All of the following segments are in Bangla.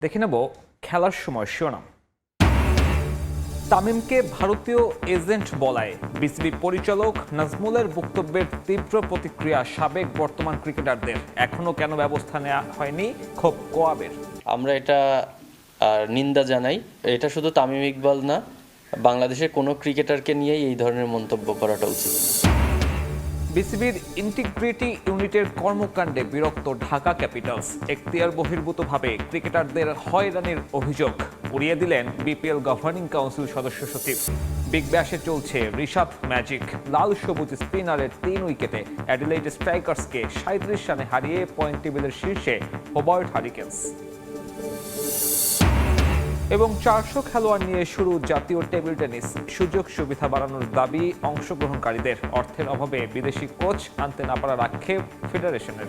দেখে নেব খেলার সময় শিরোনাম। তামিমকে ভারতীয় এজেন্ট বলায় বিসিবি পরিচালক নাজমুলের বক্তব্যের তীব্র প্রতিক্রিয়া সাবেক বর্তমান ক্রিকেটারদের। এখনো কেন ব্যবস্থা নেওয়া হয়নি, ক্ষোভ কোয়াবের। আমরা এটা নিন্দা জানাই। এটা শুধু তামিম ইকবাল না, বাংলাদেশের কোনো ক্রিকেটারকে নিয়েই এই ধরনের মন্তব্য করাটা উচিত। বিসিবির ইন্টিগ্রিটি ইউনিটের কর্মকাণ্ডে বিরক্ত ঢাকা ক্যাপিটালস। এখতিয়ার বহির্ভূতভাবে ক্রিকেটারদের হয়রানির অভিযোগ উড়িয়ে দিলেন বিপিএল গভর্নিং কাউন্সিল সদস্য সচিব। বিগ ব্যাশে চলছে ঋষাদ ম্যাজিক। লাল সবুজ স্পিনারের 3 উইকেটে অ্যাডিলেইড স্ট্রাইকার্সকে 37 রানে হারিয়ে পয়েন্ট টেবিলের শীর্ষে হোবার্ট হারিকেন্স। এবং 400 খেলোয়াড় নিয়ে শুরু জাতীয় টেবিল টেনিস। সুযোগ সুবিধা বাড়ানোর দাবি অংশগ্রহণকারীদের। অর্থের অভাবে বিদেশি কোচ আনতে না পারার আক্ষেপ ফেডারেশনের।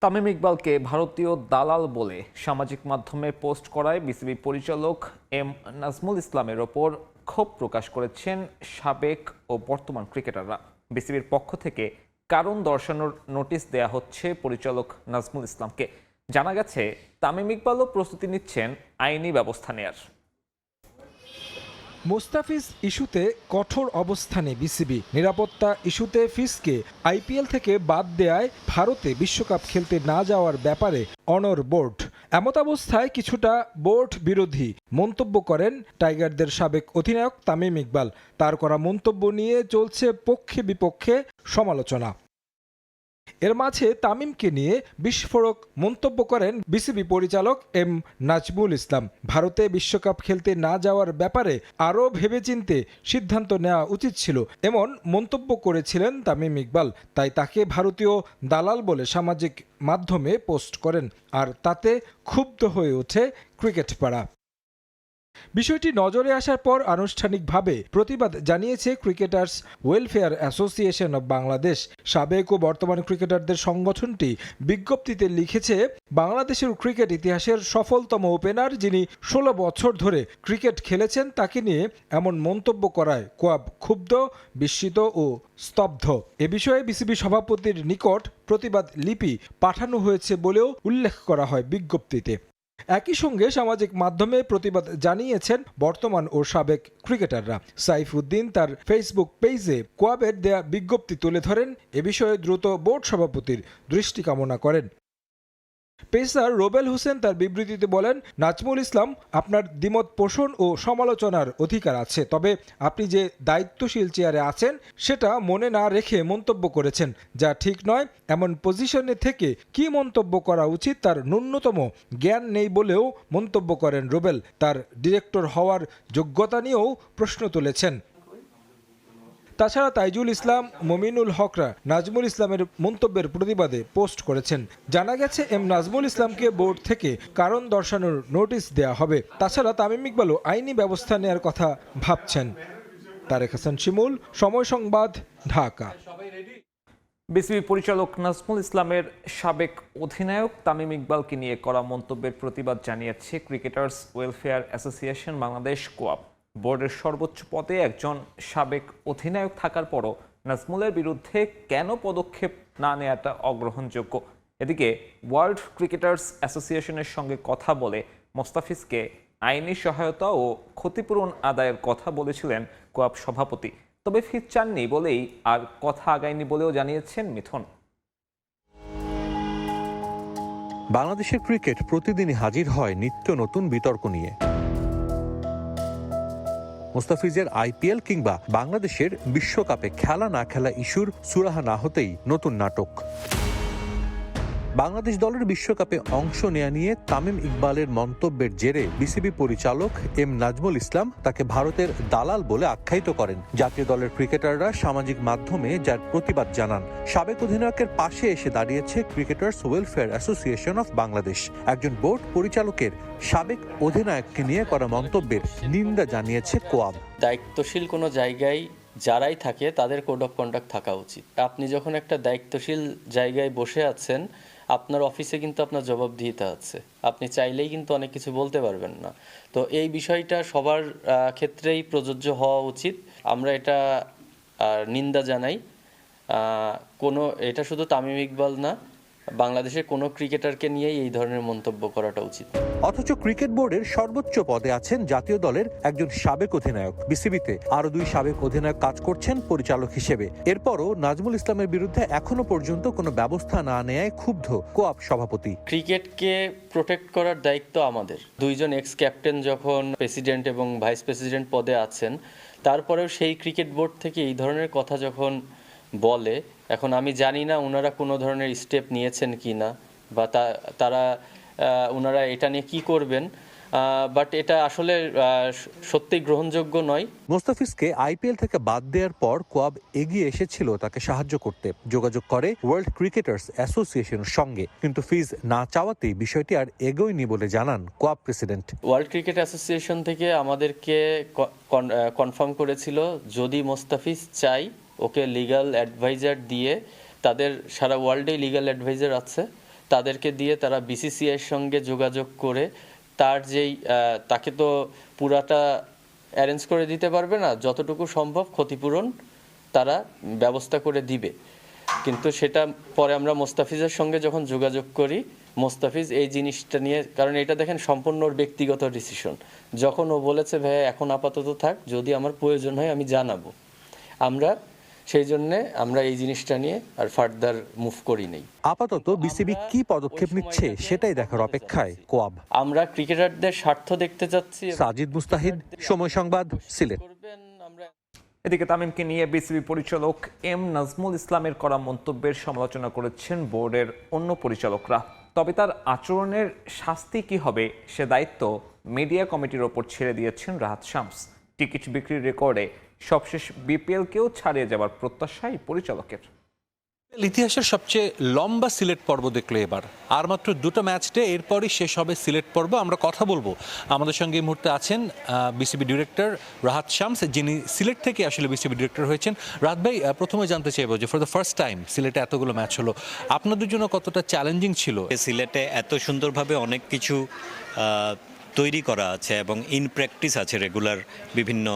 তামিম ইকবালকে ভারতীয় দালাল বলে সামাজিক মাধ্যমে পোস্ট করায় বিসিবি পরিচালক এম নাজমুল ইসলামের ওপর ক্ষোভ প্রকাশ করেছেন সাবেক ও বর্তমান ক্রিকেটাররা। বিসিবির পক্ষ থেকে কারণ দর্শানোর নোটিশ দেয়া হচ্ছে পরিচালক নাজমুল ইসলামকে। জানা গেছে, তামিম ইকবালও প্রস্তুতি নিচ্ছেন আইনি ব্যবস্থা নেয়ার। মুস্তাফিজ ইস্যুতে কঠোর অবস্থানে বিসিবি। নিরাপত্তা ইস্যুতে ফিসকে আইপিএল থেকে বাদ দেয়ায় ভারতে বিশ্বকাপ খেলতে না যাওয়ার ব্যাপারে অনড় বোর্ড। এমতাবস্থায় কিছুটা বোর্ড বিরোধী মন্তব্য করেন টাইগারদের সাবেক অধিনায়ক তামিম ইকবাল। তার করা মন্তব্য নিয়ে চলছে পক্ষে বিপক্ষে সমালোচনা। এর মাঝে তামিমকে নিয়ে বিস্ফোরক মন্তব্য করেন বিসিবি পরিচালক এম নাজমুল ইসলাম। ভারতে বিশ্বকাপ খেলতে না যাওয়ার ব্যাপারে আরও ভেবেচিন্তে সিদ্ধান্ত নেওয়া উচিত ছিল, এমন মন্তব্য করেছিলেন তামিম ইকবাল। তাই তাকে ভারতীয় দালাল বলে সামাজিক মাধ্যমে পোস্ট করেন, আর তাতে ক্ষুব্ধ হয়ে ওঠে ক্রিকেট পাড়া। বিষয়টি নজরে আসার পর আনুষ্ঠানিকভাবে প্রতিবাদ জানিয়েছে cricketers welfare association of Bangladesh. সাবেক ও বর্তমান ক্রিকেটারদের সংগঠনটি বিজ্ঞপ্তিতে লিখেছে, বাংলাদেশের ক্রিকেট ইতিহাসের সফলতম ওপেনার যিনি 16 বছর ধরে ক্রিকেট খেলেছেন তাকে নিয়ে এমন মন্তব্য করায় কোয়াব ক্ষুব্ধ, বিস্মিত ও স্তব্ধ। এ বিষয়ে বিসিবি সভাপতির নিকট প্রতিবাদ লিপি পাঠানো হয়েছে বলেও উল্লেখ করা হয় বিজ্ঞপ্তিতে। একই সঙ্গে সামাজিক মাধ্যমে প্রতিবাদ জানিয়েছেন বর্তমান ও সাবেক ক্রিকেটাররা। সাইফুদ্দিন তার ফেসবুক পেজে কোয়াবের দেয়া বিজ্ঞপ্তি তুলে ধরেন। এ বিষয়ে দ্রুত বোর্ড সভাপতির দৃষ্টি কামনা করেন। পেসার রোবেল হোসেন তার বিবৃতিতে বলেন, নাজমুল ইসলাম, আপনার দ্বিমত পোষণ ও সমালোচনার অধিকার আছে, তবে আপনি যে দায়িত্বশীল চেয়ারে আছেন সেটা মনে না রেখে মন্তব্য করেছেন, যা ঠিক নয়। এমন পজিশনে থেকে কি মন্তব্য করা উচিত তার ন্যূনতম জ্ঞান নেই বলেও মন্তব্য করেন রোবেল। তার ডিরেক্টর হওয়ার যোগ্যতা নিয়েও প্রশ্ন তুলেছেন। তাছাড়া তাইজুল ইসলাম, মমিনুল হকরা নাজমুল ইসলামের মন্তব্যের প্রতিবাদে পোস্ট করেছেন। জানা গেছে, এম নাজমুল ইসলামকে বোর্ড থেকে কারণ দর্শানোর নোটিশ দেয়া হবে। তাছাড়া তামিম ইকবালও আইনি ব্যবস্থা নেওয়ার কথা ভাবছেন। তারেক হাসান শিমুল, সময় সংবাদ, ঢাকা। বিসিবি পরিচালক নাজমুল ইসলামের সাবেক অধিনায়ক তামিম ইকবালকে নিয়ে করা মন্তব্যের প্রতিবাদ জানিয়েছে ক্রিকেটার্স ওয়েলফেয়ার অ্যাসোসিয়েশন বাংলাদেশ কোয়াব। বোর্ডের সর্বোচ্চ পদে একজন সাবেক অধিনায়ক থাকার পরও নাজমুলের বিরুদ্ধে কেন পদক্ষেপ না নেওয়াটা অগ্রহণযোগ্য। এদিকে ওয়ার্ল্ড ক্রিকেটার্স অ্যাসোসিয়েশনের সঙ্গে কথা বলে মোস্তাফিজকে আইনি সহায়তা ও ক্ষতিপূরণ আদায়ের কথা বলেছিলেন কোয়াব সভাপতি, তবে ফি চাননি বলেই আর কথা আগায়নি বলেও জানিয়েছেন মিথুন। বাংলাদেশের ক্রিকেট প্রতিদিনই হাজির হয় নিত্য নতুন বিতর্ক নিয়ে। মুস্তাফিজের আইপিএল কিংবা বাংলাদেশের বিশ্বকাপে খেলা না খেলা ইস্যুর সুরাহা না হতেই নতুন নাটক। বাংলাদেশ দলের বিশ্বকাপে অংশ নেয়া নিয়ে তামিম ইকবালের মন্তব্যের জেরে বিসিবি পরিচালক এম নাজমুল ইসলাম তাকে ভারতের দালাল বলে আখ্যায়িত করেন। জাতীয় দলের ক্রিকেটাররা সামাজিক মাধ্যমে যার প্রতিবাদ জানান। সাবেক অধিনায়কের পাশে এসে দাঁড়িয়েছে cricketers welfare association of Bangladesh. একজন বোর্ড পরিচালকের সাবেক অধিনায়ককে নিয়ে করা মন্তব্যের নিন্দা জানিয়েছে কোয়াব। দায়িত্বশীল কোনো জায়গায় যারাই থাকে তাদের কোড অফ কন্ডাক্ট থাকা উচিত। আপনি যখন একটা দায়িত্বশীল জায়গায় বসে আছেন, আপনার অফিসে কিন্তু আপনার জবাবদিহিতা আছে, আপনি চাইলেই কিন্তু অনেক কিছু বলতে পারবেন না। তো এই বিষয়টা সবার ক্ষেত্রেই প্রযোজ্য হওয়া উচিত। আমরা এটা নিন্দা জানাই। এটা শুধু তামিম ইকবাল না, বাংলাদেশের কোনো ক্রিকেটারকে নিয়েই এই ধরনের মন্তব্য করাটা উচিত। অথচ ক্রিকেট বোর্ডের সর্বোচ্চ পদে আছেন জাতীয় দলের একজন সাবেক অধিনায়ক। বিসিবিতে আরো 2 সাবেক অধিনায়ক কাজ করছেন পরিচালক হিসেবে। এরপরও নাজমুল ইসলামের বিরুদ্ধে এখনো পর্যন্ত কোনো ব্যবস্থা না নেয়ায় ক্ষুব্ধ কোয়াব সভাপতি। ক্রিকেটকে প্রোটেক্ট করার দায়িত্ব আমাদের। 2 জন এক্স ক্যাপ্টেন যখন প্রেসিডেন্ট এবং ভাইস প্রেসিডেন্ট পদে আছেন, তারপরেও সেই ক্রিকেট বোর্ড থেকে এই ধরনের কথা যখন বলে, এখন আমি জানি না ওনারা কোনো ধরনের স্টেপ নিয়েছেন কি না, বা ওনারা এটা নিয়ে কি করবেন, বাট এটা আসলে সত্যি গ্রহণযোগ্য নয়। মোস্তাফিজকে আইপিএল থেকে বাদ দেওয়ার পর কোয়াব এগিয়ে এসেছিল তাকে সাহায্য করতে। যোগাযোগ করে ওয়ার্ল্ড ক্রিকেটার্স অ্যাসোসিয়েশনের সঙ্গে, কিন্তু ফিজ না চাওয়াতেই বিষয়টি আর এগোয়নি বলে জানান কোয়াব প্রেসিডেন্ট। ওয়ার্ল্ড ক্রিকেট অ্যাসোসিয়েশন থেকে আমাদেরকে কনফার্ম করেছিল যদি মোস্তাফিজ চাই ওকে লিগ্যাল অ্যাডভাইজার দিয়ে, তাদের সারা ওয়ার্ল্ডে লিগ্যাল অ্যাডভাইজার আছে, তাদেরকে দিয়ে তারা বিসিসিআইয়ের সঙ্গে যোগাযোগ করে তাকে তো পুরাটা অ্যারেঞ্জ করে দিতে পারবে না, যতটুকু সম্ভব ক্ষতিপূরণ তারা ব্যবস্থা করে দিবে। কিন্তু সেটা পরে আমরা মোস্তাফিজের সঙ্গে যখন যোগাযোগ করি, মোস্তাফিজ এই জিনিসটা নিয়ে, কারণ এটা দেখেন সম্পূর্ণ ওর ব্যক্তিগত ডিসিশন, যখন ও বলেছে ভাই এখন আপাতত থাক, যদি আমার প্রয়োজন হয় আমি জানাবো, সেই জন্য আমরা এই জিনিসটা নিয়ে আর ফার্দার মুভ করি নাই। আপাতত বিসিবি কি পদক্ষেপ নিচ্ছে সেটাই দেখার অপেক্ষায় কোয়াব। আমরা ক্রিকেটারদের স্বার্থ দেখতে চাচ্ছি। সাজিদ মুস্তাহিদ, সময় সংবাদ, সিলেট। এদিকে তামিমকে নিয়ে বিসিবি পরিচালক এম নাজমুল ইসলামের করা মন্তব্যের সমালোচনা করেছেন বোর্ডের অন্য পরিচালকরা। তবে তার আচরণের শাস্তি কি হবে সে দায়িত্ব মিডিয়া কমিটির ওপর ছেড়ে দিয়েছেন রাহাত শামস। টিকিট বিক্রির রেকর্ডে সবশেষ বিপিএলকেও ছাড়িয়ে যাবার প্রত্যাশাই পরিচালকের। ইতিহাসের সবচেয়ে লম্বা সিলেট পর্ব দেখলো এবার, আর মাত্র 2টা ম্যাচ ডে, এরপরই শেষ হবে সিলেট পর্ব। আমরা কথা বলবো, আমাদের সঙ্গে এই মুহূর্তে আছেন বিসিবি ডিরেক্টর রাহাত শামস, যিনি সিলেট থেকে আসলে বিসিবি ডিরেক্টর হয়েছেন। রাহাত ভাই, প্রথমে জানতে চাইবো যে ফর দ্য ফার্স্ট টাইম সিলেটে এতগুলো ম্যাচ হলো, আপনাদের জন্য কতটা চ্যালেঞ্জিং ছিল? সিলেটে এত সুন্দরভাবে অনেক কিছু তৈরি করা আছে এবং ইন প্র্যাকটিস আছে রেগুলার বিভিন্ন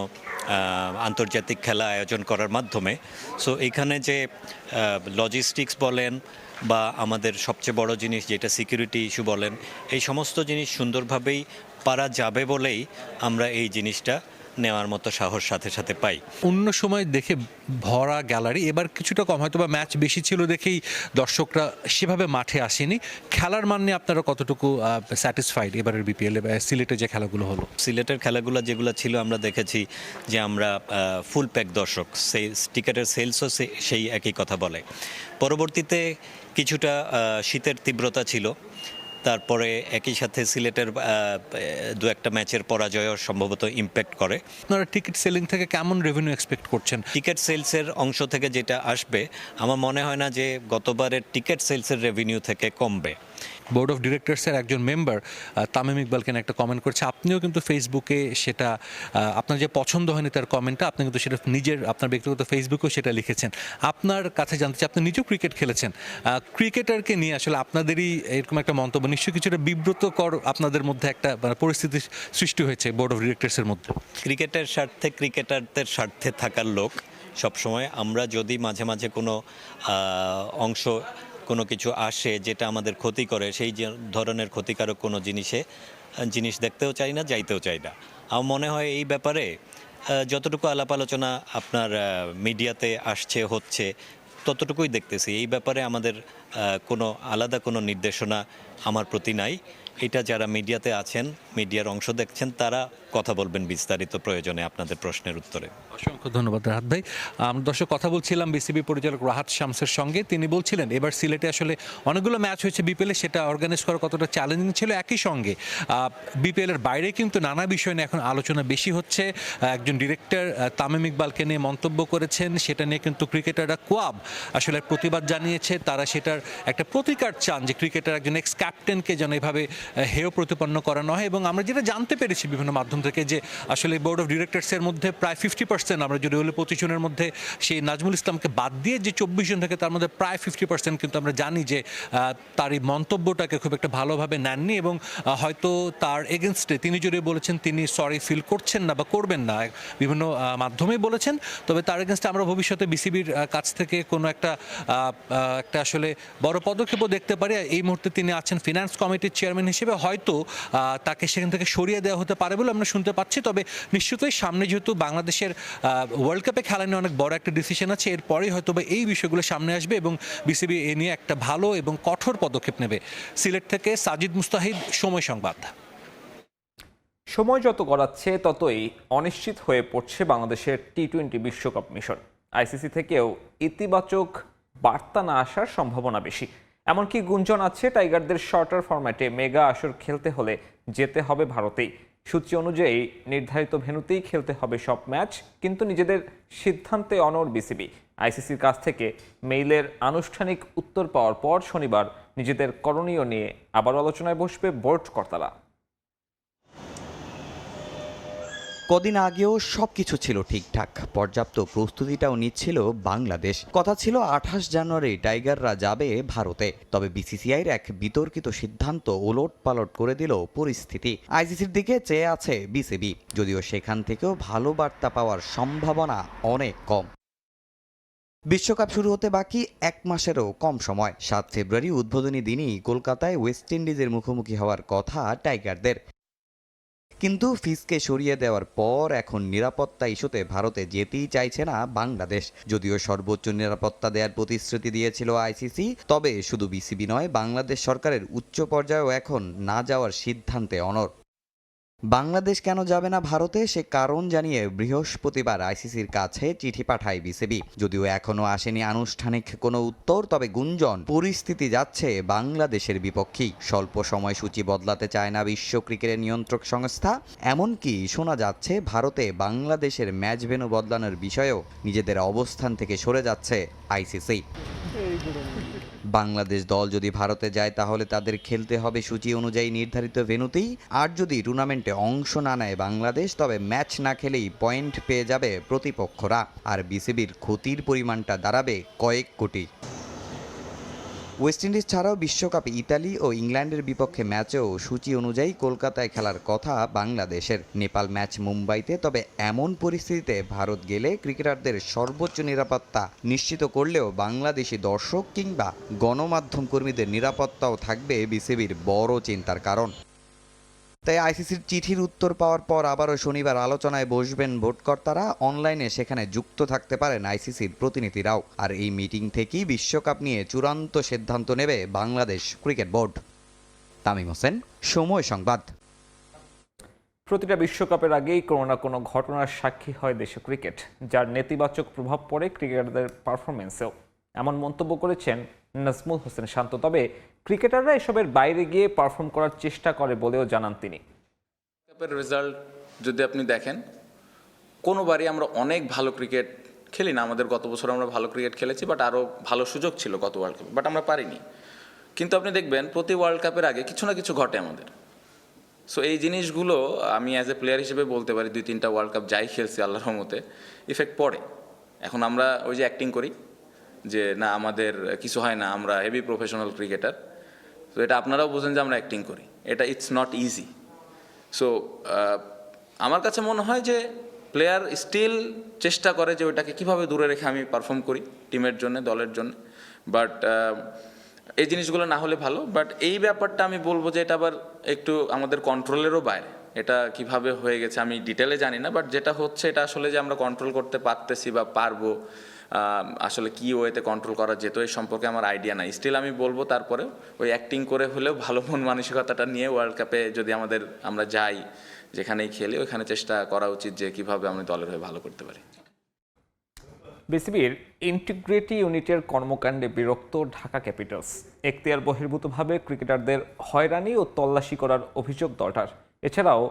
আন্তর্জাতিক খেলা আয়োজন করার মাধ্যমে। সো এখানে যে লজিস্টিক্স বলেন বা আমাদের সবচেয়ে বড় জিনিস যেটা সিকিউরিটি ইস্যু বলেন, এই সমস্ত জিনিস সুন্দরভাবেই পারা যাবে বলেই আমরা এই জিনিসটা নেওয়ার মতো সাহস সাথে সাথে পাই। অন্য সময় দেখে ভরা গ্যালারি, এবার কিছুটা কম, হয়তো বা ম্যাচ বেশি ছিল দেখেই দর্শকরা সেভাবে মাঠে আসেনি। খেলার মান নিয়ে আপনারা কতটুকু স্যাটিসফাইড এবারের বিপিএল সিলেটে যে খেলাগুলো হলো? সিলেটের খেলাগুলো যেগুলো ছিল আমরা দেখেছি যে আমরা ফুল প্যাক দর্শক, সেই টিকেটের সেলসও সেই একই কথা বলে। পরবর্তীতে কিছুটা শীতের তীব্রতা ছিল, তারপরে একই সাথে সিলেটের 2-1টা ম্যাচের পরাজয়ও সম্ভবত ইম্প্যাক্ট করে। আপনারা টিকিট সেলিং থেকে কেমন রেভিনিউ এক্সপেক্ট করছেন? টিকিট সেলসের অংশ থেকে যেটা আসবে, আমার মনে হয় না যে গতবারের টিকিট সেলসের রেভিনিউ থেকে কমবে। বোর্ড অফ ডিরেক্টরসের একজন মেম্বার তামিম ইকবালকে একটা কমেন্ট করছে, আপনিও কিন্তু ফেসবুকে সেটা, আপনার যে পছন্দ হয়নি তার কমেন্টটা, আপনি কিন্তু সেটা আপনার ব্যক্তিগত ফেসবুকেও সেটা লিখেছেন। আপনার কাছে জানতে চাই, আপনি নিজেও ক্রিকেট খেলেছেন, ক্রিকেটারকে নিয়ে আসলে আপনাদেরই এরকম একটা মন্তব্য নিশ্চয়ই কিছুটা বিব্রতকর আপনাদের মধ্যে একটা পরিস্থিতি সৃষ্টি হয়েছে বোর্ড অফ ডিরেক্টরসের মধ্যে। ক্রিকেটের স্বার্থে ক্রিকেটারদের স্বার্থে থাকার লোক সবসময়, আমরা যদি মাঝে মাঝে কোনো অংশ কোনো কিছু আসে যেটা আমাদের ক্ষতি করে, সেই ধরনের ক্ষতিকারক কোনো জিনিস দেখতেও চাই না, যাইতেও চাই না। আমার মনে হয় এই ব্যাপারে যতটুকু আলাপ আলোচনা আপনার মিডিয়াতে হচ্ছে ততটুকুই দেখতেছি। এই ব্যাপারে আমাদের কোনো আলাদা কোনো নির্দেশনা আমার প্রতি নাই। এটা যারা মিডিয়াতে আছেন, মিডিয়ার অংশ দেখছেন, তারা কথা বলবেন বিস্তারিত প্রয়োজনে আপনাদের প্রশ্নের উত্তরে। অসংখ্য ধন্যবাদ রাহাত ভাই। আমরা দর্শক কথা বলছিলাম বিসিবি পরিচালক রাহাত শামসের সঙ্গে। তিনি বলছিলেন এবার সিলেটে আসলে অনেকগুলো ম্যাচ হয়েছে বিপিএলে, সেটা অর্গানাইজ করা কতটা চ্যালেঞ্জিং ছিল। একই সঙ্গে বিপিএলের বাইরে কিন্তু নানা বিষয় নিয়ে এখন আলোচনা বেশি হচ্ছে। একজন ডিরেক্টর তামিম ইকবালকে নিয়ে মন্তব্য করেছেন, সেটা নিয়ে কিন্তু ক্রিকেটাররা কোয়াব আসলে প্রতিবাদ জানিয়েছে। তারা সেটার একটা প্রতিকার চান যে ক্রিকেটার একজন এক্স ক্যাপ্টেনকে যেন এভাবে হেয় প্রতিপন্ন করানো হয়। এবং আমরা যেটা জানতে পেরেছি বিভিন্ন মাধ্যম থেকে যে আসলে বোর্ড অফ ডিরেক্টরসের মধ্যে প্রায় 50%, আমরা যদি হলে 25 জনের মধ্যে সেই নাজমুল ইসলামকে বাদ দিয়ে যে 24 জন থাকে তার মধ্যে প্রায় 50% কিন্তু আমরা জানি যে তার এই মন্তব্যটাকে খুব একটা ভালোভাবে নেননি এবং হয়তো তার এগেনস্টে তিনি যদি বলেছেন তিনি সরি ফিল করছেন না বা করবেন না, বিভিন্ন মাধ্যমেই বলেছেন, তবে তার এগেনস্টে আমরা ভবিষ্যতে বিসিবির কাছ থেকে কোনো একটা আসলে বড় পদক্ষেপও দেখতে পারি। এই মুহূর্তে তিনি আছেন ফিনান্স কমিটির চেয়ারম্যান হিসেবে, হয়তো তাকে সেখান থেকে সরিয়ে দেওয়া হতে পারে বলে আমরা শুনতে পাচ্ছি। তবে নিশ্চিতই সামনে যেহেতু বাংলাদেশের ওয়ার্ল্ড কাপে খেলা নিয়ে অনেক বড় একটা ডিসিশন আছে, এরপরেই হয়তো বা এই বিষয়গুলো সামনে আসবে এবং বিসিবি এ নিয়ে একটা ভালো এবং কঠোর পদক্ষেপ নেবে। সিলেট থেকে সাজিদ মুস্তাহিদ, সময় সংবাদ। সময় যত গড়াচ্ছে ততই অনিশ্চিত হয়ে পড়ছে বাংলাদেশের টি-20 বিশ্বকাপ মিশন। আইসিসি থেকেও ইতিবাচক বার্তা না আসার সম্ভাবনা বেশি। এমনকি গুঞ্জন আছে টাইগারদের শর্টার ফরম্যাটে মেগা আসর খেলতে হলে যেতে হবে ভারতেই। সূচি অনুযায়ী নির্ধারিত ভেন্যুতেই খেলতে হবে সব ম্যাচ, কিন্তু নিজেদের সিদ্ধান্তে অনড় বিসিবি। আইসিসির কাছ থেকে মেইলের আনুষ্ঠানিক উত্তর পাওয়ার পর শনিবার নিজেদের করণীয় নিয়ে আবার আলোচনায় বসবে বোর্ড কর্তারা। কদিন আগেও সবকিছু ছিল ঠিকঠাক, পর্যাপ্ত প্রস্তুতিটাও নিচ্ছিল বাংলাদেশ। কথা ছিল 28 জানুয়ারি টাইগাররা যাবে ভারতে, তবে বিসিসিআইয়ের এক বিতর্কিত সিদ্ধান্ত ওলটপালট করে দিল পরিস্থিতি। আইসিসির দিকে চেয়ে আছে বিসিবি, যদিও সেখান থেকেও ভালো বার্তা পাওয়ার সম্ভাবনা অনেক কম। বিশ্বকাপ শুরু হতে বাকি 1 মাসেরও কম সময়। 7 ফেব্রুয়ারি উদ্বোধনী দিনই কলকাতায় ওয়েস্ট ইন্ডিজের মুখোমুখি হওয়ার কথা টাইগারদের, কিন্তু ফিসকে সরিয়ে দেওয়ার পর এখন নিরাপত্তা ইস্যুতে ভারতে যেতেই চাইছে না বাংলাদেশ। যদিও সর্বোচ্চ নিরাপত্তা দেওয়ার প্রতিশ্রুতি দিয়েছিল আইসিসি, তবে শুধু বিসিবি নয়, বাংলাদেশ সরকারের উচ্চ পর্যায়েও এখন না যাওয়ার সিদ্ধান্তে অনড়। বাংলাদেশ কেন যাবে না ভারতে সে কারণ জানিয়ে বৃহস্পতিবার আইসিসির কাছে চিঠি পাঠায় বিসিবি। যদিও এখনও আসেনি আনুষ্ঠানিক কোনো উত্তর, তবে গুঞ্জন পরিস্থিতি যাচ্ছে বাংলাদেশের বিপক্ষেই। স্বল্প সময়সূচি বদলাতে চায় না বিশ্ব ক্রিকেটের নিয়ন্ত্রক সংস্থা। এমনকি শোনা যাচ্ছে ভারতে বাংলাদেশের ম্যাচ ভেন্যু বদলানোর বিষয়েও নিজেদের অবস্থান থেকে সরে যাচ্ছে আইসিসি। বাংলাদেশ দল যদি ভারতে যায় তাহলে তাদের খেলতে হবে সূচি অনুযায়ী নির্ধারিত ভেন্যুতেই। আর যদি টুর্নামেন্টে অংশ না নেয় বাংলাদেশ, তবে ম্যাচ না খেলেই পয়েন্ট পেয়ে যাবে প্রতিপক্ষরা, আর বিসিবির ক্ষতির পরিমাণটা দাঁড়াবে কয়েক কোটি। ওয়েস্ট ইন্ডিজ ছাড়াও বিশ্বকাপে ইতালি ও ইংল্যান্ডের বিপক্ষে ম্যাচেও সূচি অনুযায়ী কলকাতায় খেলার কথা বাংলাদেশের। নেপাল ম্যাচ মুম্বাইতে, তবে এমন পরিস্থিতিতে ভারত গেলে ক্রিকেটারদের সর্বোচ্চ নিরাপত্তা নিশ্চিত করলেও বাংলাদেশি দর্শক কিংবা গণমাধ্যম কর্মীদের নিরাপত্তাও থাকবে বিসিবির বড় চিন্তার কারণ। তাই আইসিসির চিঠির উত্তর পাওয়ার পর আবারও শনিবার আলোচনায় বসবেন বোর্ডকর্তারা। অনলাইনে সেখানে যুক্ত থাকতে পারেন আইসিসির প্রতিনিধিরাও। আর এই মিটিং থেকেই বিশ্বকাপ নিয়ে চূড়ান্ত সিদ্ধান্ত নেবে বাংলাদেশ ক্রিকেট বোর্ড। তামিম হোসেন, সময় সংবাদ। প্রতিটা বিশ্বকাপের আগেই কোনো না কোনো ঘটনার সাক্ষী হয় দেশের ক্রিকেট, যার নেতিবাচক প্রভাব পড়ে ক্রিকেটারদের পারফরমেন্সেও। এমন মন্তব্য করেছেন নাজমুল হোসেন শান্ত। তবে ক্রিকেটাররা এসবের বাইরে গিয়ে পারফর্ম করার চেষ্টা করে বলেও জানান তিনি। কাপের রেজাল্ট যদি আপনি দেখেন, কোনোবারই আমরা অনেক ভালো ক্রিকেট খেলি না। আমাদের গত বছর আমরা ভালো ক্রিকেট খেলেছি, বাট আরও ভালো সুযোগ ছিল গত ওয়ার্ল্ড কাপে, বাট আমরা পারিনি। কিন্তু আপনি দেখবেন প্রতি ওয়ার্ল্ড কাপের আগে কিছু না কিছু ঘটে আমাদের। সো এই জিনিসগুলো আমি অ্যাজ এ প্লেয়ার হিসেবে বলতে পারি, 2-3টা ওয়ার্ল্ড কাপ যাই খেলছি আল্লাহর রহমতে ইফেক্ট পড়ে। এখন আমরা ওই যে অ্যাক্টিং করি যে না আমাদের কিছু হয় না, আমরা হেভি প্রফেশনাল ক্রিকেটার। তো এটা আপনারাও বোঝেন যে আমরা অ্যাক্টিং করি, এটা ইটস নট ইজি। সো আমার কাছে মনে হয় যে প্লেয়ার স্টিল চেষ্টা করে যে ওইটাকে কীভাবে দূরে রেখে আমি পারফর্ম করি টিমের জন্য, দলের জন্য। বাট এই জিনিসগুলো না হলে ভালো। বাট এই ব্যাপারটা আমি বলবো যে এটা আবার একটু আমাদের কন্ট্রোলেরও বাইরে। এটা কিভাবে হয়ে গেছে আমি ডিটেলে জানি না, বাট যেটা হচ্ছে এটা আসলে যে আমরা কন্ট্রোল করতে পারতেছি বা পারবো, আসলে কী ওয়েতে কন্ট্রোল করা যেত এই সম্পর্কে আমার আইডিয়া নাই। স্টিল আমি বলবো তারপরে ওই অ্যাক্টিং করে হলেও ভালো মন মানসিকতাটা নিয়ে ওয়ার্ল্ড কাপে যদি আমরা যাই, যেখানেই খেলি ওইখানে চেষ্টা করা উচিত যে কীভাবে আমি দলের হয়ে ভালো করতে পারি। বিসিবির ইন্টিগ্রিটি ইউনিটের কর্মকাণ্ডে বিরক্ত ঢাকা ক্যাপিটালস। এখতিয়ার বহির্ভূতভাবে ক্রিকেটারদের হয়রানি ও তল্লাশি করার অভিযোগ দলটার। এছাড়াও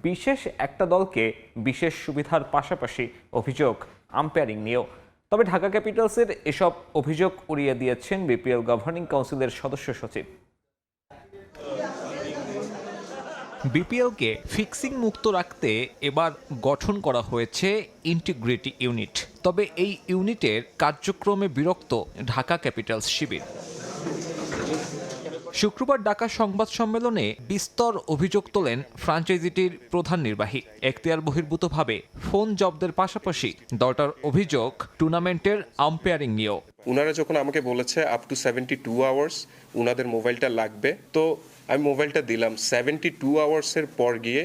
বিশেষ একটা দলকে বিশেষ সুবিধার পাশাপাশি অভিযোগ আম্পায়ারিং নিয়েও। তবে ঢাকা ক্যাপিটালসের এসব অভিযোগ উড়িয়ে দিয়েছেন বিপিএল গভর্নিং কাউন্সিলের সদস্য সচিব। বিপিএলকে ফিক্সিং মুক্ত রাখতে এবার গঠন করা হয়েছে ইন্টিগ্রিটি ইউনিট। তবে এই ইউনিটের কার্যক্রমে বিরক্ত ঢাকা ক্যাপিটালস শিবির। শুক্রবার ঢাকা সংবাদ সম্মেলনে বিস্তর অভিযোগ তোলেন ফ্র্যাঞ্চাইজিটির প্রধান নির্বাহী। এখতিয়ার বহির্ভূতভাবে ফোন জব্দের পাশাপাশি দলটার অভিযোগ টুর্নামেন্টের আম্পায়ারিং নিয়েও। উনারা যখন আমাকে বলেছে আপ টু 72 আওয়ার্স উনাদের মোবাইলটা লাগবে, তো আমি মোবাইলটা দিলাম। 72 আওয়ার্সের পর গিয়ে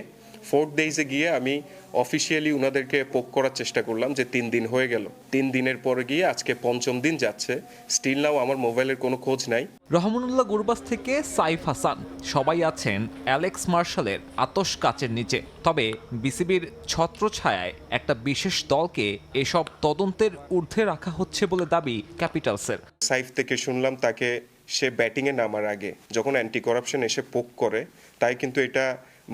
4 ডেজে গিয়ে আমি অফিসিয়ালি উনাদেরকে পোক করার চেষ্টা করলাম যে 3 দিন হয়ে গেল। 3 দিনের পরে গিয়ে আজকে 5ম দিন যাচ্ছে, স্টিল নাও আমার মোবাইলের কোনো খোঁজ নাই। রহমানুল্লাহ গুরবাস থেকে সাইফ হাসান সবাই আছেন অ্যালেক্স মার্শালের আতশ কাচের নিচে। তবে বিসিবির ছত্রছায়ায় একটা বিশেষ দলকে এসব তদন্তের ঊর্ধ্বে রাখা হচ্ছে বলে দাবি ক্যাপিটালসের। সাইফ থেকে শুনলাম তাকে সে ব্যাটিংয়ে নামার আগে যখন অ্যান্টি করাপশন এসে পোক করে, তাই কিন্তু এটা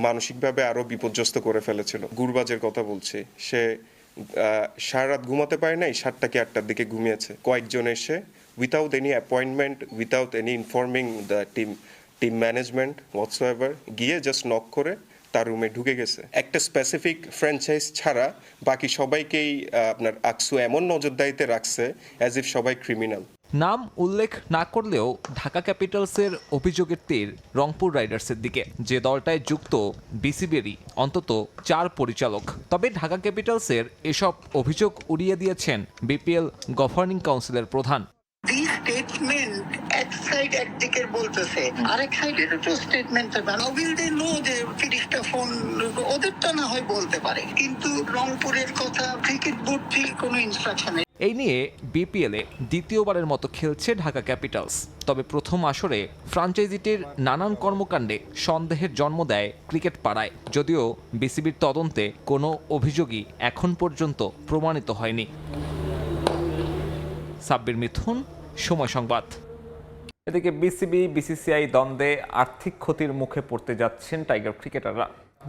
মানসিকভাবে আরো বিপর্যস্ত করে ফেলেছিল। গুরবাজের কথা বলছি, সে সারা রাত ঘুমাতে পারে নাই, 7টা কি 8টার দিকে ঘুমিয়েছে। কয়েকজন এসে without any appointment, without any informing the team management whatsoever গিয়ে জাস্ট নক করে তার রুমে ঢুকে গেছে। একটা স্পেসিফিক ফ্র্যাঞ্চাইজ ছাড়া বাকি সবাইকেই আপনার আকসু এমন নজরদারিতে রাখছে অ্যাজ ইফ সবাই ক্রিমিনাল। নাম উল্লেখ না করলেও ঢাকা ক্যাপিটালসের অভিযোগের তীর রংপুর রাইডার্সের দিকে, যে দলটায় যুক্ত বিসিবিরই অন্তত 4 পরিচালক। তবে ঢাকা ক্যাপিটালসের এসব অভিযোগ উড়িয়ে দিয়েছেন বিপিএল গভর্নিং কাউন্সিলের প্রধান। স্টেটমেন্ট এক সাইড একদিকে বলতেছে, আরেক সাইডের তো স্টেটমেন্ট থাকবে। উইল দে নো যে 30টা ফোন ওদেরটা না হয় বলতে পারে, কিন্তু রংপুরের কথা ক্রিকেট বোর্ড থেকে কোনো ইনস্ট্রাকশন। এই নিয়ে বিপিএলে দ্বিতীয়বারের মতো খেলছে ঢাকা ক্যাপিটালস। তবে প্রথম আসরে ফ্র্যাঞ্চাইজিটির নানান কর্মকাণ্ডে সন্দেহের জন্ম দেয় ক্রিকেট পাড়ায়, যদিও বিসিবির তদন্তে কোনো অভিযোগই এখন পর্যন্ত প্রমাণিত হয়নি। সাব্বির মিথুন, সময় সংবাদ। এদিকে বিসিবি বিসিসিআই দ্বন্দ্বে আর্থিক ক্ষতির মুখে পড়তে যাচ্ছেন টাইগার ক্রিকেটাররা।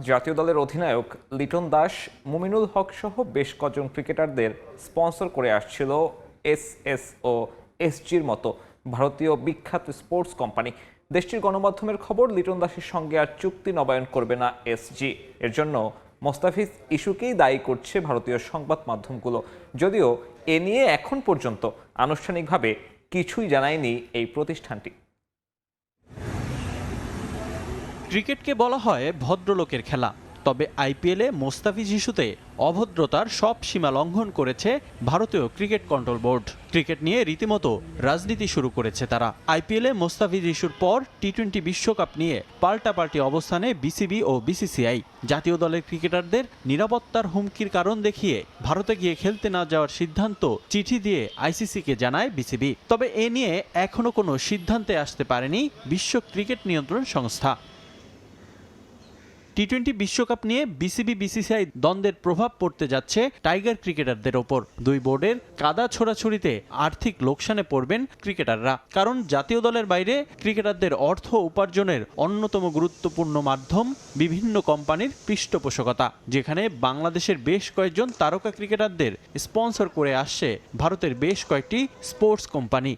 জাতীয় দলের অধিনায়ক লিটন দাস, মুমিনুল হক সহ বেশ কজন ক্রিকেটারদের স্পন্সর করে আসছিল এসএস ও এসজির মতো ভারতীয় বিখ্যাত স্পোর্টস কোম্পানি। দেশটির গণমাধ্যমের খবর, লিটন দাসের সঙ্গে আর চুক্তি নবায়ন করবে না এসজি। এর জন্য মোস্তাফিজ ইস্যুকেই দায়ী করছে ভারতীয় সংবাদ মাধ্যমগুলো, যদিও এ নিয়ে এখন পর্যন্ত আনুষ্ঠানিকভাবে কিছুই জানায়নি এই প্রতিষ্ঠানটি। ক্রিকেটকে বলা হয় ভদ্রলোকের খেলা, তবে আইপিএলে মোস্তাফিজ ইস্যুতে অভদ্রতার সব সীমা লঙ্ঘন করেছে ভারতীয় ক্রিকেট কন্ট্রোল বোর্ড। ক্রিকেট নিয়ে রীতিমতো রাজনীতি শুরু করেছে তারা। আইপিএলে মোস্তাফিজ ইস্যুর পর টি-20 বিশ্বকাপ নিয়ে পাল্টাপাল্টি অবস্থানে বিসিবি ও বিসিসিআই। জাতীয় দলের ক্রিকেটারদের নিরাপত্তার হুমকির কারণ দেখিয়ে ভারতে গিয়ে খেলতে না যাওয়ার সিদ্ধান্ত চিঠি দিয়ে আইসিসিকে জানায় বিসিবি। তবে এ নিয়ে এখনো কোনো সিদ্ধান্তে আসতে পারেনি বিশ্ব ক্রিকেট নিয়ন্ত্রণ সংস্থা। টি-20 বিশ্বকাপ নিয়ে বিসিবি বিসিসিআই দ্বন্দ্বের প্রভাব পড়তে যাচ্ছে টাইগার ক্রিকেটারদের ওপর। দুই বোর্ডের কাদা ছোড়াছুড়িতে আর্থিক লোকসানে পড়বেন ক্রিকেটাররা, কারণ জাতীয় দলের বাইরে ক্রিকেটারদের অর্থ উপার্জনের অন্যতম গুরুত্বপূর্ণ মাধ্যম বিভিন্ন কোম্পানির পৃষ্ঠপোষকতা, যেখানে বাংলাদেশের বেশ কয়েকজন তারকা ক্রিকেটারদের স্পন্সর করে আসছে ভারতের বেশ কয়েকটি স্পোর্টস কোম্পানি।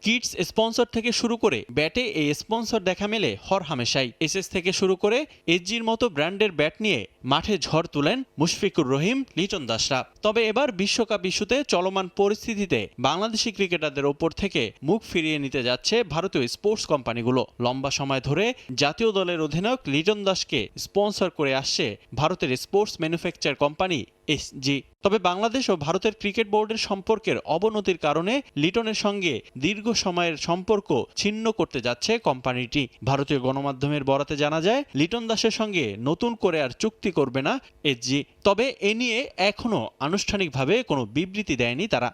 কিডস স্পন্সর থেকে শুরু করে ব্যাটে এই স্পন্সর দেখা মেলে হরহামেশাই। এসএস থেকে শুরু করে এসজির মতো ব্র্যান্ডের ব্যাট নিয়ে মাঠে ঝড় তুলেন মুশফিকুর রহিম, লিটন দাসরা। তবে এবার বিশ্বকাপ ইস্যুতে চলমান পরিস্থিতিতে বাংলাদেশি ক্রিকেটারদের ওপর থেকে মুখ ফিরিয়ে নিতে যাচ্ছে ভারতীয় স্পোর্টস কোম্পানিগুলো। লম্বা সময় ধরে জাতীয় দলের অধিনায়ক লিটন দাসকে স্পন্সর করে আসছে ভারতের স্পোর্টস ম্যানুফ্যাকচার কোম্পানি এসজি। তবে বাংলাদেশ ও ভারতের ক্রিকেট বোর্ডের সম্পর্কের অবনতির কারণে লিটনের সঙ্গে দীর্ঘ সময়ের সম্পর্ক ছিন্ন করতে যাচ্ছে কোম্পানিটি। ভারতীয় গণমাধ্যমের বরাতে জানা যায়, লিটন দাসের সঙ্গে নতুন করে আর চুক্তি করবে না এসজি। তবে এ নিয়ে এখনো আনুষ্ঠানিকভাবে কোনো বিবৃতি দেয়নি তারা।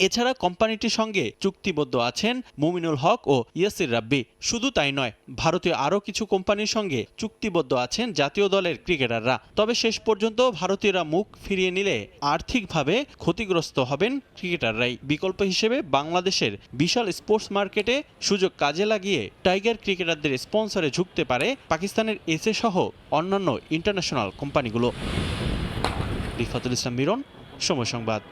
এছাড়া কোম্পানিটির সঙ্গে চুক্তিবদ্ধ আছেন মুমিনুল হক ও ইয়াসির রাব্বি। শুধু তাই নয়, ভারতীয় আরও কিছু কোম্পানির সঙ্গে চুক্তিবদ্ধ আছেন জাতীয় দলের ক্রিকেটাররা। তবে শেষ পর্যন্ত ভারতীয়রা মুখ ফিরিয়ে নিলে আর্থিকভাবে ক্ষতিগ্রস্ত হবেন ক্রিকেটাররাই। বিকল্প হিসেবে বাংলাদেশের বিশাল স্পোর্টস মার্কেটে সুযোগ কাজে লাগিয়ে টাইগার ক্রিকেটারদের স্পন্সরে ঝুঁকতে পারে পাকিস্তানের এসএ সহ অন্যান্য ইন্টারন্যাশনাল কোম্পানিগুলো। রিফাতুল ইসলাম মিরন, সময় সংবাদ।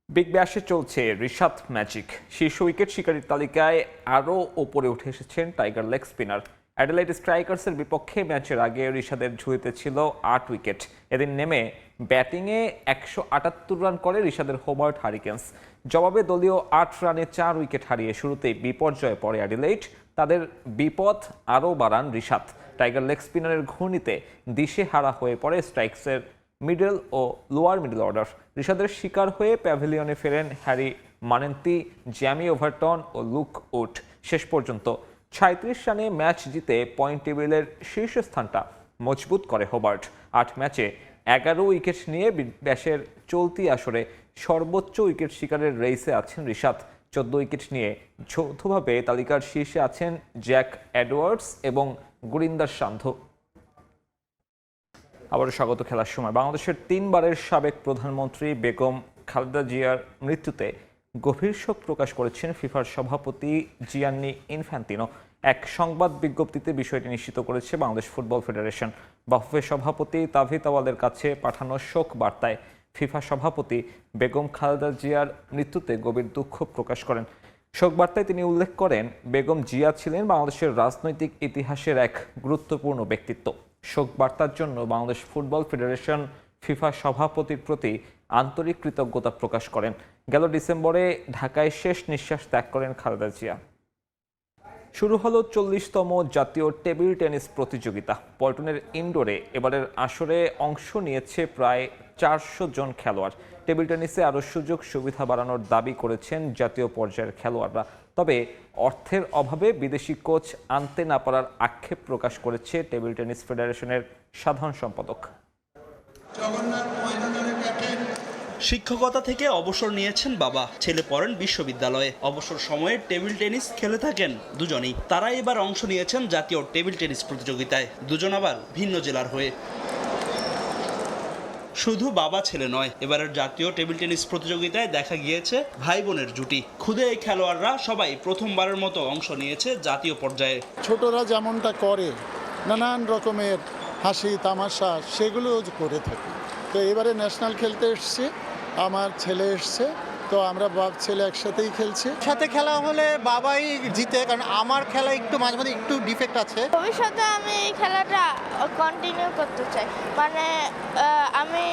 বিগ ব্যাশে চলছে রিশাদ ম্যাজিক। শীর্ষ উইকেট শিকারীর তালিকায় আরও ওপরে উঠে এসেছেন টাইগার লেগ স্পিনার। অ্যাডিলেড স্ট্রাইকার্সের বিপক্ষে ম্যাচের আগে রিশাদের ঝুলিতে ছিল ৮ উইকেট। এদিন নেমে ব্যাটিংয়ে ১৭৮ রান করে রিশাদের হোবার্ট হারিকেন্স। জবাবে দলীয় ৮ রানে ৪ উইকেট হারিয়ে শুরুতেই বিপর্যয়ে পড়ে অ্যাডিলেড। তাদের বিপদ আরও বাড়ান রিশাদ। টাইগার লেগ স্পিনারের ঘূর্ণিতে দিশেহারা হয়ে পড়ে স্ট্রাইকসের মিডল ও লোয়ার মিডল অর্ডার। রিশাদের শিকার হয়ে প্যাভিলিয়নে ফেরেন Harry মানেন্তি, Jamie Overton O look would. শেষ পর্যন্ত ৩৬ রানে ম্যাচ জিতে পয়েন্ট টেবিলের শীর্ষস্থানটা মজবুত করে হোবার্ট। ৮ ম্যাচে ১১ উইকেট নিয়ে ব্যাশের চলতি আসরে সর্বোচ্চ উইকেট শিকারের রেইসে আছেন রিশাদ। ১৪ উইকেট নিয়ে যৌথভাবে তালিকার শীর্ষে আছেন জ্যাক এডওয়ার্ডস এবং গুরিন্দার সান্ধু। আবারও স্বাগত খেলার সময়। বাংলাদেশের ৩ বারের সাবেক প্রধানমন্ত্রী বেগম খালেদা জিয়ার মৃত্যুতে গভীর শোক প্রকাশ করেছেন ফিফার সভাপতি জিয়ান্নি ইনফ্যান্তিনো। এক সংবাদ বিজ্ঞপ্তিতে বিষয়টি নিশ্চিত করেছে বাংলাদেশ ফুটবল ফেডারেশন। বাফুফে সভাপতি তাভিদ আওয়ালের কাছে পাঠানো শোক বার্তায় ফিফা সভাপতি বেগম খালেদা জিয়ার মৃত্যুতে গভীর দুঃখ প্রকাশ করেন। শোক বার্তায় তিনি উল্লেখ করেন, বেগম জিয়া ছিলেন বাংলাদেশের রাজনৈতিক ইতিহাসের এক গুরুত্বপূর্ণ ব্যক্তিত্ব। শোক বার্তার জন্য বাংলাদেশ ফুটবল ফেডারেশন ফিফা সভাপতির প্রতি আন্তরিক কৃতজ্ঞতা প্রকাশ করেন। গেল ডিসেম্বরে ঢাকায় শেষ নিঃশ্বাস ত্যাগ করেন খালেদা জিয়া। শুরু হলো ৪০তম জাতীয় টেবিল টেনিস প্রতিযোগিতা। পল্টনের ইনডোরে এবারের আসরে অংশ নিয়েছে প্রায় ৪০০ জন খেলোয়াড়। টেবিল টেনিসে আরও সুযোগ সুবিধা বাড়ানোর দাবি করেছেন জাতীয় পর্যায়ের খেলোয়াড়রা। তবে অর্থের অভাবে বিদেশি কোচ আনতে না পারার আক্ষেপ প্রকাশ করেছে টেবিল টেনিস ফেডারেশনের সাধারণ সম্পাদক। শিক্ষকতা থেকে অবসর নিয়েছেন বাবা, ছেলে পড়েন বিশ্ববিদ্যালয়ে। অবসর সময়ে টেবিল টেনিস খেলে থাকেন দুজনেই। তারা এবার অংশ নিয়েছেন জাতীয় টেবিল টেনিস প্রতিযোগিতায়, দুজন আবার ভিন্ন জেলার হয়ে। শুধু বাবা ছেলে নয়, এবারের জাতীয় টেবিল টেনিস প্রতিযোগিতায় দেখা গিয়েছে ভাই বোনের জুটি। খুদে এই খেলোয়াড়রা সবাই প্রথমবারের মতো অংশ নিয়েছে জাতীয় পর্যায়ে। ছোটরা যেমনটা করে নানান রকমের হাসি তামাশা সেগুলো করে থাকি। তো এবারে ন্যাশনাল খেলতে এসছে, আমার ছেলে এসছে, তো আমরা বাপ ছেলে একসাথেই খেলছি। সাথে খেলা হলে বাবাই জিতে, কারণ আমার খেলা একটু মাঝে মাঝে একটু ডিফেক্ট আছে। ভবিষ্যতে আমি এই খেলাটা কন্টিনিউ করতে চাই, মানে আমি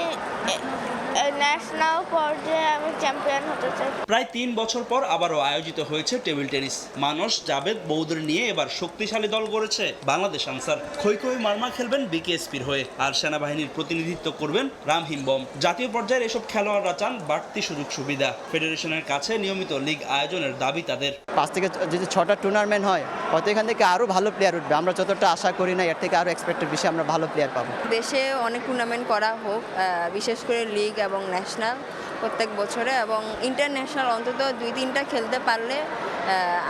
ন্যাশনাল পর্যায়ে আমি চ্যাম্পিয়ন হতে চাই। প্রায় ৩ বছর পর আবারও আয়োজিত হয়েছে টেবিল টেনিস। মানস জাবেদ বৌদের নিয়ে এবার শক্তিশালী দল গড়েছে বাংলাদেশ আনসার। খই মার্মা খেলবেন বিকেএসপির হয়ে, আর সেনাবাহিনীর প্রতিনিধিত্ব করবেন রামহিম বম। জাতীয় পর্যায়ের এসব খেলোয়াড়রা চান বাড়তি সুযোগ সুবিধা। ফেডারেশনের কাছে নিয়মিত লিগ আয়োজনের দাবি তাদের। ৫ থেকে যদি ৬টা টুর্নামেন্ট হয়, হয়তো এখান থেকে আরও ভালো প্লেয়ার উঠবে। আমরা যতটা আশা করি না, এর থেকে আরও এক্সপেক্টেড বেশি আমরা ভালো প্লেয়ার পাবো। দেশে অনেক টুর্নামেন্ট করা হোক, বিশেষ করে লিগ এবং ন্যাশনাল প্রত্যেক বছরে, এবং ইন্টারন্যাশনাল অন্তত ২-৩টা খেলতে পারলে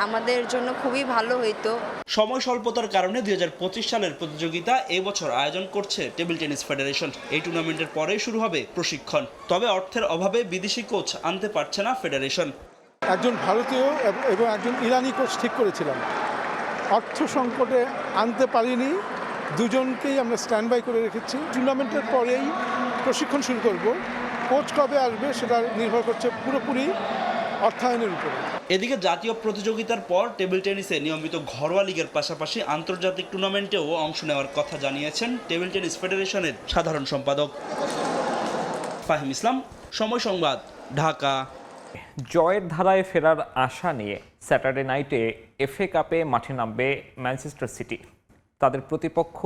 আমাদের জন্য খুবই ভালো হইতো। সময় স্বল্পতার কারণে ২০২৫ সালের প্রতিযোগিতা এবছর আয়োজন করছে টেবিল টেনিস ফেডারেশন। এই টুর্নামেন্টের পরেই শুরু হবে প্রশিক্ষণ। তবে অর্থের অভাবে বিদেশি কোচ আনতে পারছে না ফেডারেশন। একজন ভারতীয় এবং একজন ইরানি কোচ ঠিক করেছিলাম, অর্থ সংকটে আনতে পারিনি, দুজনকেই আমরা স্ট্যান্ড বাই করে রেখেছি। টুর্নামেন্টের পরেই প্রশিক্ষণ শুরু করব। কোচ কবে আসবে সেটা নির্ভর করছে পুরোপুরি অর্থায়নের উপরে। এদিকে জাতীয় প্রতিযোগিতার পর টেবিল টেনিসে নিয়মিত ঘরোয়া লিগের পাশাপাশি আন্তর্জাতিক টুর্নামেন্টেও অংশ নেওয়ার কথা জানিয়েছেন টেবিল টেনিস ফেডারেশনের সাধারণ সম্পাদক ফাহিম ইসলাম, সময় সংবাদ, ঢাকা। জয়ের ধারায় ফেরার আশা নিয়ে স্যাটারডে নাইটে এফএ কাপে মাঠে নামবে ম্যানচেস্টার সিটি। তাদের প্রতিপক্ষ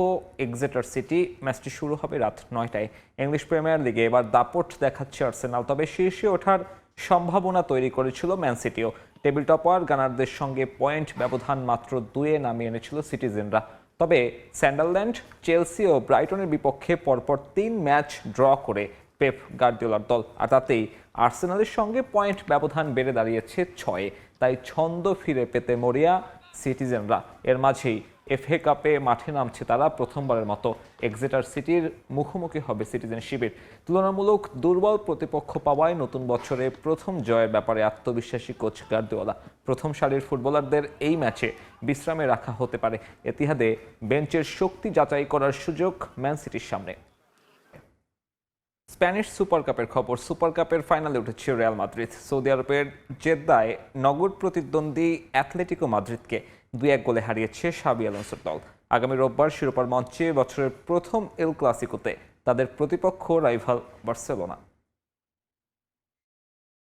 এক্সেটার সিটি। ম্যাচটি শুরু হবে রাত ৯টায়। ইংলিশ প্রিমিয়ার লিগে এবার দাপট দেখাচ্ছে আর্সেনাল, তবে শীর্ষে ওঠার সম্ভাবনা তৈরি করেছিল ম্যান সিটিও। টেবিল টপার গানারদের সঙ্গে পয়েন্ট ব্যবধান মাত্র ২-এ নামিয়ে এনেছিল সিটিজেনরা। তবে সান্ডারল্যান্ড, চেলসি ও ব্রাইটনের বিপক্ষে পরপর ৩ ম্যাচ ড্র করে পেপ গার্দিওলার দল, আর তাতেই আর্সেনালের সঙ্গে পয়েন্ট ব্যবধান বেড়ে দাঁড়িয়েছে ৬-এ। তাই ছন্দ ফিরে পেতে মরিয়া সিটিজেনরা। এর মাঝেই এফএ কাপে মাঠে নামছে তারা প্রথমবারের মতো। এক্সেটার সিটির মুখোমুখি হবে সিটিজেন শিবির। তুলনামূলক দুর্বল প্রতিপক্ষ পাওয়ায় নতুন বছরে প্রথম জয়ের ব্যাপারে আত্মবিশ্বাসী কোচ গার্দিওলা। প্রথম সারির ফুটবলারদের এই ম্যাচে বিশ্রামে রাখা হতে পারে। এতিহাদে বেঞ্চের শক্তি যাচাই করার সুযোগ ম্যান সিটির সামনে। স্প্যানিশ সুপার কাপের খবর। সুপার কাপের ফাইনালে উঠেছে রিয়াল মাদ্রিদ। সৌদি আরবের জেদ্দায় নগর প্রতিদ্বন্দ্বী অ্যাথলেটিকো মাদ্রিদকে ২-১ গোলে হারিয়েছে শাবি আলোনসোর দল। আগামী রোববার শিরোপার মঞ্চে বছরের প্রথম এল ক্লাসিকোতে তাদের প্রতিপক্ষ রাইভাল বার্সেলোনা।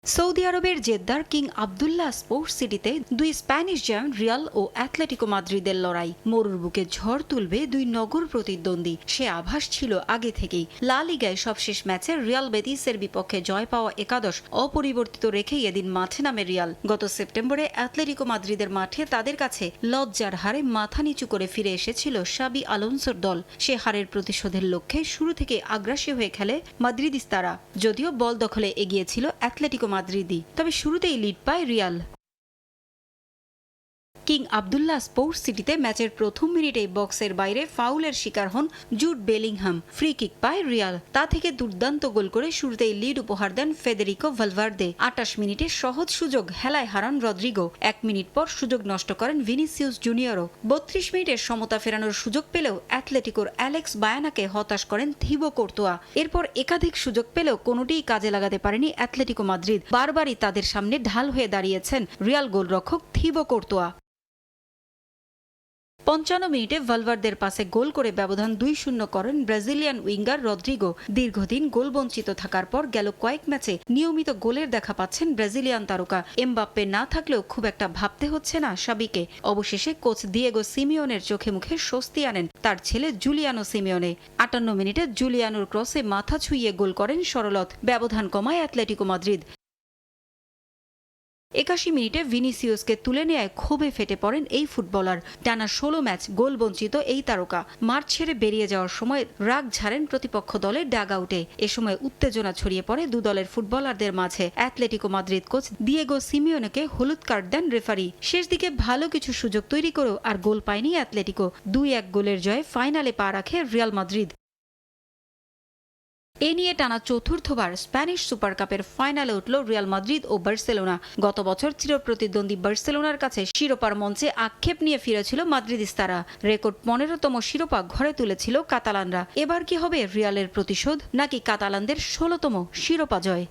সৌদি আরবের জেদ্দার কিং আবদুল্লাহ স্পোর্টস সিটিতে দুই স্প্যানিশ জায়ান্ট রিয়াল ও অ্যাটলেটিকো মাদ্রিদের লড়াই। মরুর বুকে ঝড় তুলবে দুই নগর প্রতিদ্বন্দ্বী, সে আভাস ছিল আগে থেকেই। লা লিগায় সবশেষ ম্যাচে রিয়াল বেতিসের বিপক্ষে জয় পাওয়া একাদশ অপরিবর্তিত রেখেই এদিন মাঠে নামে রিয়াল। গত সেপ্টেম্বরে অ্যাটলেটিকো মাদ্রিদের মাঠে তাদের কাছে লজ্জার হারে মাথা নিচু করে ফিরে এসেছিল শাবি আলোনসোর দল। সে হারের প্রতিশোধের লক্ষ্যে শুরু থেকে আগ্রাসী হয়ে খেলে মাদ্রিদিস্তারা। যদিও বল দখলে এগিয়েছিল অ্যাটলেটিকো মাদ্রিদি, তবে শুরুতেই লিড পায় রিয়াল। কিং আবদুল্লাহ স্পোর্টস সিটিতে ম্যাচের প্রথম মিনিটেই বক্সের বাইরে ফাউলের শিকার হন জুড বেলিংহাম। ফ্রি কিক পায় রিয়াল, তা থেকে দুর্দান্ত গোল করে শুরুতেই লিড উপহার দেন ফেদেরিকো ভালভার্দে। 28 মিনিটে সহজ সুযোগ হেলায় হারান রদ্রিগো। 1 মিনিট পর সুযোগ নষ্ট করেন ভিনিসিয়াস জুনিয়রও। 32 মিনিটে সমতা ফেরানোর সুযোগ পেলেও অ্যাটলেটিকোর অ্যালেক্স বায়ানাকে হতাশ করেন থিবো কোর্তোয়া। এরপর একাধিক সুযোগ পেলেও কোনোটিই কাজে লাগাতে পারেনি অ্যাটলেটিকো মাদ্রিদ। বারবারই তাদের সামনে ঢাল হয়ে দাঁড়িয়েছেন রিয়াল গোলরক্ষক থিবো কোর্তোয়া। 55 মিনিটে ভালভার্দের পাশে গোল করে ব্যবধান 2-0 করেন ব্রাজিলিয়ান উইঙ্গার রদ্রিগো। দীর্ঘদিন গোল বঞ্চিত থাকার পর গেল কয়েক ম্যাচে নিয়মিত গোলের দেখা পাচ্ছেন ব্রাজিলিয়ান তারকা। এমবাপ্পে না থাকলেও খুব একটা ভাবতে হচ্ছে না শাবিকে। অবশেষে কোচ দিয়েগো সিমিওনের চোখে মুখে স্বস্তি আনেন তার ছেলে জুলিয়ানো সিমিওনে। 58 মিনিটে জুলিয়ানোর ক্রসে মাথা ছুঁইয়ে গোল করেন সরলত। ব্যবধান কমায় অ্যাটলেটিকো মাদ্রিদ। 81 মিনিটে ভিনিসিয়াসকে তুলে নেয় ক্ষোভে ফেটে পড়েন এই ফুটবলার। টানা 16 ম্যাচ গোল বঞ্চিত এই তারকা মাঠ ছেড়ে বেরিয়ে যাওয়ার সময় রাগ ঝাড়েন প্রতিপক্ষ দলের ডাগ আউটে। এ সময় উত্তেজনা ছড়িয়ে পড়ে দু দলের ফুটবলারদের মাঝে। অ্যাটলেটিকো মাদ্রিদ কোচ দিয়েগো সিমিওনেকে হলুদ কার্ড দেন রেফারি। শেষ দিকে ভালো কিছু সুযোগ তৈরি করেও আর গোল পায়নি অ্যাটলেটিকো। 2-1 গোলের জয়ে ফাইনালে পা রাখে রিয়াল মাদ্রিদ। এ নিয়ে টানা চতুর্থবার স্প্যানিশ সুপার কাপের ফাইনালে উঠল রিয়াল মাদ্রিদ ও বার্সেলোনা। গত বছর চিরপ্রতিদ্বন্দ্বী বার্সেলোনার কাছে শিরোপার মঞ্চে আক্ষেপ নিয়ে ফিরেছিল মাদ্রিদিস্তারা। রেকর্ড 15তম শিরোপা ঘরে তুলেছিল কাতালানরা। এবার কি হবে রিয়ালের প্রতিশোধ, নাকি কাতালানদের 16তম শিরোপা জয়?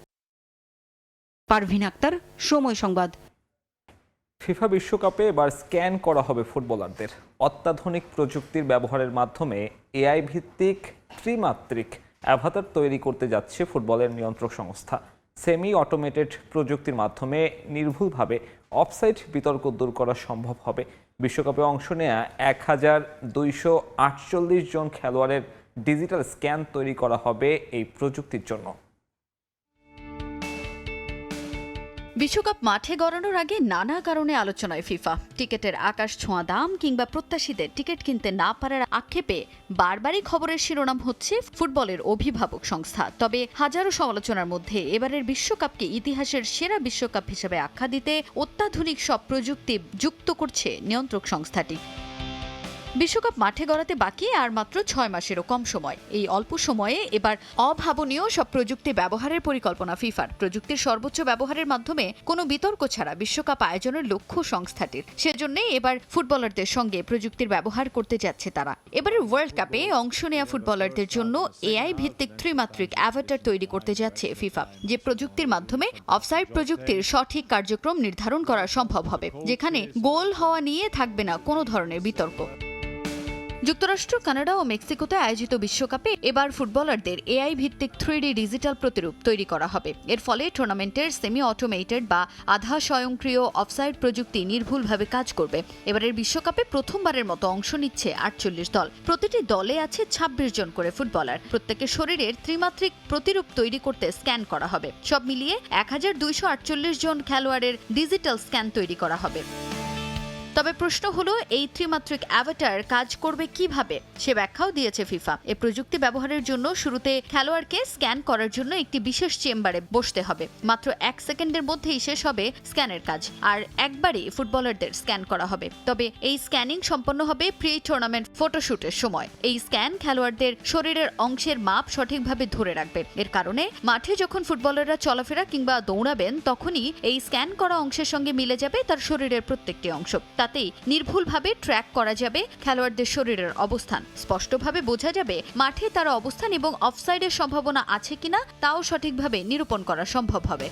পারভিন আক্তার, সময় সংবাদ। ফিফা বিশ্বকাপে এবার স্ক্যান করা হবে ফুটবলারদের। অত্যাধুনিক প্রযুক্তির ব্যবহারের মাধ্যমে এআই ভিত্তিক ত্রিমাত্রিক অ্যাভাতার তৈরি করতে যাচ্ছে ফুটবলের নিয়ন্ত্রক সংস্থা। সেমি অটোমেটেড প্রযুক্তির মাধ্যমে নির্ভুলভাবে অফসাইড বিতর্ক দূর করা সম্ভব হবে। বিশ্বকাপে অংশ নেয়া 1248 জন খেলোয়াড়ের ডিজিটাল স্ক্যান তৈরি করা হবে এই প্রযুক্তির জন্য। বিশ্বকাপ মাঠে গড়ানোর আগে নানা কারণে আলোচনায় ফিফা। টিকেটের আকাশ ছোঁয়া দাম কিংবা প্রত্যাশীদের টিকিট কিনতে না পারার আক্ষেপে বারবারই খবরের শিরোনাম হচ্ছে ফুটবলের অভিভাবক সংস্থা। তবে হাজারো সমালোচনার মধ্যে এবারের বিশ্বকাপকে ইতিহাসের সেরা বিশ্বকাপ হিসেবে আখ্যা দিতে অত্যাধুনিক সব প্রযুক্তি যুক্ত করছে নিয়ন্ত্রক সংস্থাটি। বিশ্বকাপ মাঠে গড়াতে বাকি আর মাত্র 6 মাসেরও কম সময়। এই অল্প সময়ে এবার অভাবনীয় সব প্রযুক্তি ব্যবহারের পরিকল্পনা ফিফার। প্রযুক্তির সর্বোচ্চ ব্যবহারের মাধ্যমে কোনো বিতর্ক ছাড়া বিশ্বকাপ আয়োজনের লক্ষ্য সংস্থাটির। সেজন্যই এবার ফুটবলারদের সঙ্গে প্রযুক্তির ব্যবহার করতে যাচ্ছে তারা। এবারের ওয়ার্ল্ড কাপে অংশ নেওয়া ফুটবলারদের জন্য এআই ভিত্তিক ত্রিমাত্রিক অ্যাভাটার তৈরি করতে যাচ্ছে ফিফা, যে প্রযুক্তির মাধ্যমে অফসাইড প্রযুক্তির সঠিক কার্যক্রম নির্ধারণ করা সম্ভব হবে, যেখানে গোল হওয়া নিয়ে থাকবে না কোনো ধরনের বিতর্ক। যুক্তরাষ্ট্র, কানাডা ও মেক্সিকোতে আয়োজিত বিশ্বকাপে এবার ফুটবলারদের এআই ভিত্তিক 3D ডিজিটাল প্রতিরূপ তৈরি করা হবে। এর ফলে টুর্নামেন্টের সেমি অটোমেটেড বা আধা স্বয়ংক্রিয় অফসাইড প্রযুক্তি নির্ভুলভাবে কাজ করবে। এবারের বিশ্বকাপে প্রথমবারের মতো অংশ নিচ্ছে 48 দল। প্রতিটি দলে আছে 26 জন করে ফুটবলার। প্রত্যেকের শরীরের ত্রিমাত্রিক প্রতিরূপ তৈরি করতে স্ক্যান করা হবে। সব মিলিয়ে 1248 জন খেলোয়াড়ের ডিজিটাল স্ক্যান তৈরি করা হবে। তবে প্রশ্ন হলো, এই ত্রিমাত্রিক অ্যাভাটার কাজ করবে কিভাবে? সে ব্যাখ্যাও দিয়েছে ফিফা। এই প্রযুক্তি ব্যবহারের জন্য শুরুতে খেলোয়াড়কে স্ক্যান করার জন্য একটি বিশেষ চেম্বারে বসতে হবে। মাত্র 1 সেকেন্ডের মধ্যেই শেষ হবে স্ক্যানের কাজ, আর একবারই ফুটবলারদের স্ক্যান করা হবে। তবে এই স্ক্যানিং সম্পন্ন হবে প্রি টুর্নামেন্ট ফটোশুটের সময়। এই স্ক্যান খেলোয়াড়দের শরীরের অংশের মাপ সঠিকভাবে ধরে রাখবে। এর কারণে মাঠে যখন ফুটবলাররা চলাফেরা কিংবা দৌড়াবেন, তখনই এই স্ক্যান করা অংশের সঙ্গে মিলে যাবে তার শরীরের প্রত্যেকটি অংশ। তাতেই নির্ভুলভাবে ট্র্যাক করা যাবে খেলোয়াড়দের শরীরের অবস্থান। স্পষ্টভাবে বোঝা যাবে মাঠে তার অবস্থান এবং অফসাইডের সম্ভাবনা আছে কিনা তাও সঠিকভাবে নিরূপণ করা সম্ভব হবে।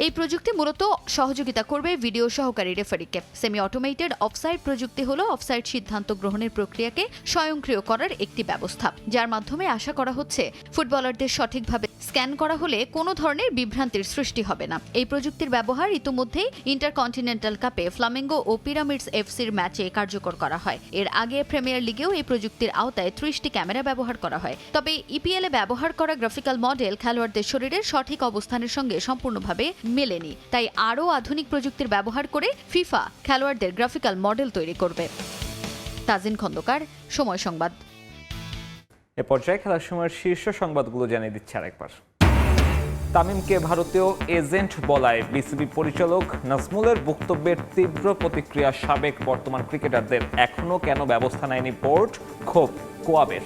এই প্রযুক্তি মূলত সহযোগিতা করবে ভিডিও সহকারী রেফারিকে। সেমি অটোমেটেড অফসাইড প্রযুক্তি হলো অফসাইড সিদ্ধান্ত গ্রহণের প্রক্রিয়াকে স্বয়ংক্রিয় করার একটি ব্যবস্থা, যার মাধ্যমে আশা করা হচ্ছে ফুটবলারদের সঠিকভাবে স্ক্যান করা হলে কোনো ধরনের বিভ্রান্তির সৃষ্টি হবে না। এই প্রযুক্তির ব্যবহার ইতিমধ্যেই ইন্টারকন্টিনেন্টাল কাপে ফ্লামেঙ্গো ও পিরামিডস এফসির ম্যাচে কার্যকর করা হয়। এর আগে প্রিমিয়ার লিগেও এই প্রযুক্তির আওতায় 30টি ক্যামেরা ব্যবহার করা হয়। তবে ইপিএল এ ব্যবহার করা গ্রাফিক্যাল মডেল খেলোয়াড়দের শরীরের সঠিক অবস্থানের সঙ্গে সম্পূর্ণভাবে মেলেনি। তাই আরও আধুনিক প্রযুক্তির ব্যবহার করে ফিফা খেলোয়াড়দের গ্রাফিক্যাল মডেল তৈরি করবে। তাজিন খন্দকার, সময় সংবাদ। এ পর্যায়ে খেলার সময়ের শীর্ষ সংবাদগুলো জানিয়ে দিচ্ছে আরেকবার। তামিমকে ভারতীয় এজেন্ট বলায় বিসিবি পরিচালক নাজমুলের বক্তব্যের তীব্র প্রতিক্রিয়া সাবেক বর্তমান ক্রিকেটারদের। এখনও কেন ব্যবস্থা নেয়নি বোর্ড? ক্ষোভ কোয়াবের।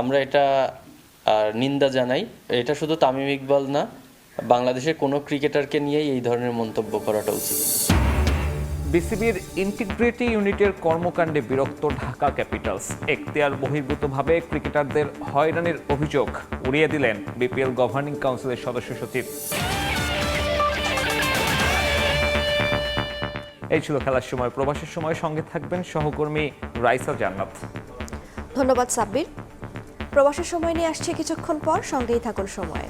আমরা এটা নিন্দা জানাই। এটা শুধু তামিম ইকবাল না, বাংলাদেশের কোনো ক্রিকেটারকে নিয়েই এই ধরনের মন্তব্য করাটা উচিত। বিসিবির ইন্টিগ্রিটি ইউনিটের কর্মকাণ্ডে বিরক্ত ঢাকা ক্যাপিটালস। এখতিয়ার বহির্ভূতভাবে ক্রিকেটারদের হয়রানির অভিযোগ উড়িয়ে দিলেন বিপিএল গভর্নিং কাউন্সিলের সদস্য সচিব। এই ছিল খেলার সময়। প্রবাসের সময় সঙ্গে থাকবেন সহকর্মী রাইসা জান্নাত। ধন্যবাদ সাব্বির। প্রবাসের সময় নিয়ে আসছে কিছুক্ষণ পর, সঙ্গেই থাকুন সময়ে।